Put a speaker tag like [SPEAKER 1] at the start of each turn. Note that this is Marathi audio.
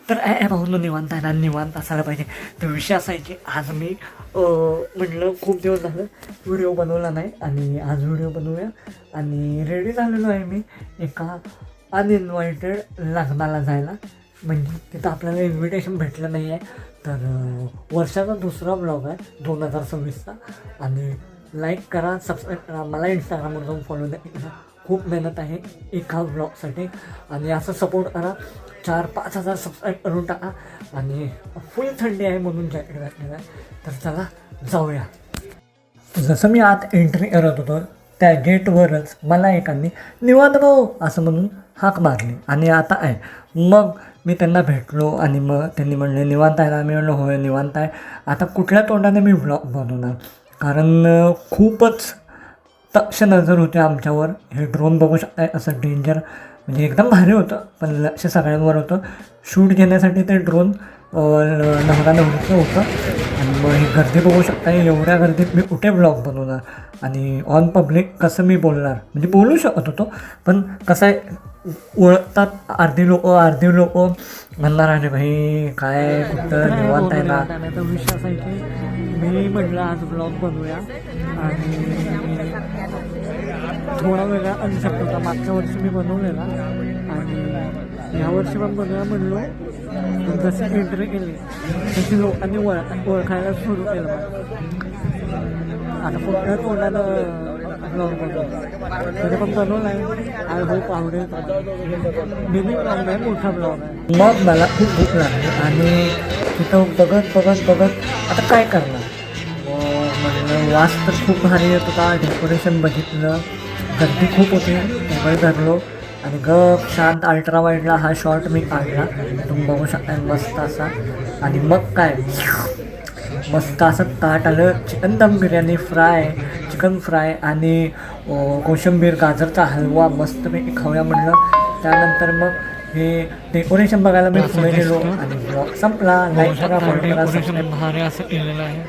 [SPEAKER 1] तर भाऊन निवांत आहे ना, निवांत असायला पाहिजे. तर विषय असा आहे की आज मी म्हटलं खूप दिवस झालं व्हिडिओ बनवला नाही आणि आज व्हिडिओ बनवूया. आणि रेडी झालेलो आहे मी एका अनइन्व्हायटेड लग्नाला जायला. म्हणजे तिथं आपल्याला इन्व्हिटेशन भेटलं नाही आहे. तर वर्षाचा दुसरा ब्लॉग आहे 2026चा. आणि लाईक करा, सबस्क्राईब करा, मला इंस्टाग्रामवर जाऊन फॉलो द्या. खूप मेहनत आहे एका ब्लॉगसाठी. आणि असं सपोर्ट करा. 4-5 हजार सबस्क्राईब करून टाका. आणि फुल थंडी आहे म्हणून जॅकेट घातलेलं आहे. तर चला जाऊया. जसं मी आत एंट्री करत होतो त्या गेटवरच मला एकाने निवांत भाऊ असं म्हणून हाक मारली. आणि आता आहे मग मी त्यांना भेटलो आणि मग त्यांनी म्हणले निवांत आहे ना. मी म्हणलं होय निवांत आहे. आता कुठल्या तोंडाने मी ब्लॉग बनवणार, कारण खूपच तक्ष नजर होते आमच्यावर. हे ड्रोन बघू शकताय असं डेंजर, म्हणजे एकदम भारी होतं पण लक्ष सगळ्यांवर होतं. शूट घेण्यासाठी ते ड्रोन नवरा नवरीचं होतं. आणि मग ही गर्दी बघू शकताय. एवढ्या गर्दीत मी कुठे ब्लॉग बनवणार आणि ऑन पब्लिक कसं मी बोलणार. म्हणजे बोलू शकत होतो पण कसं आहे ओळखतात अर्धी लोक म्हणणार अरे भाई काय कुठं निवांत आहे ना. तर विषय असा आहे की मी म्हटलं आज ब्लॉग बनवूया आणि थोडा वेगळा कन्सेप्ट होता. मागच्या वर्षी मी बनवलेला आणि यावर्षी पण बनवूया म्हणलो. जशी एंट्री केली तशी लोकांनी ओळखायला सुरू केलं. आता कुठल्या तोंडानं ब्लॉग बनवलं तरी पण बनवलं आहे. आय होप आवडेल. मिनी ब्लॉग आहे, मोठा ब्लॉग आहे. मग मला खूप भूक लागली आणि तिथं बघत आता काय करणार. म्हणलं वास तर खूप भारी येत होता. डेकोरेशन बघितलं, गर्दी खूप होती. मोबाईल धरलो आणि गप शांत अल्ट्रा वाईडला हा शॉट मी काढला. तुम्ही बघू शकता मस्त असा. आणि मग काय मस्त असं ताट आलं. चिकन दम बिर्याणी फ्राय, चिकन फ्राय आणि कोशिंबीर गाजरचा हलवा मस्तपैकी खाऊया म्हणलं. त्यानंतर मग हे डेकोरेशन बघायला मी पुढे गेलो आणि ब्लॉग संपला. लाईक करा, फॉलो करा. भारी असं केलेलं आहे.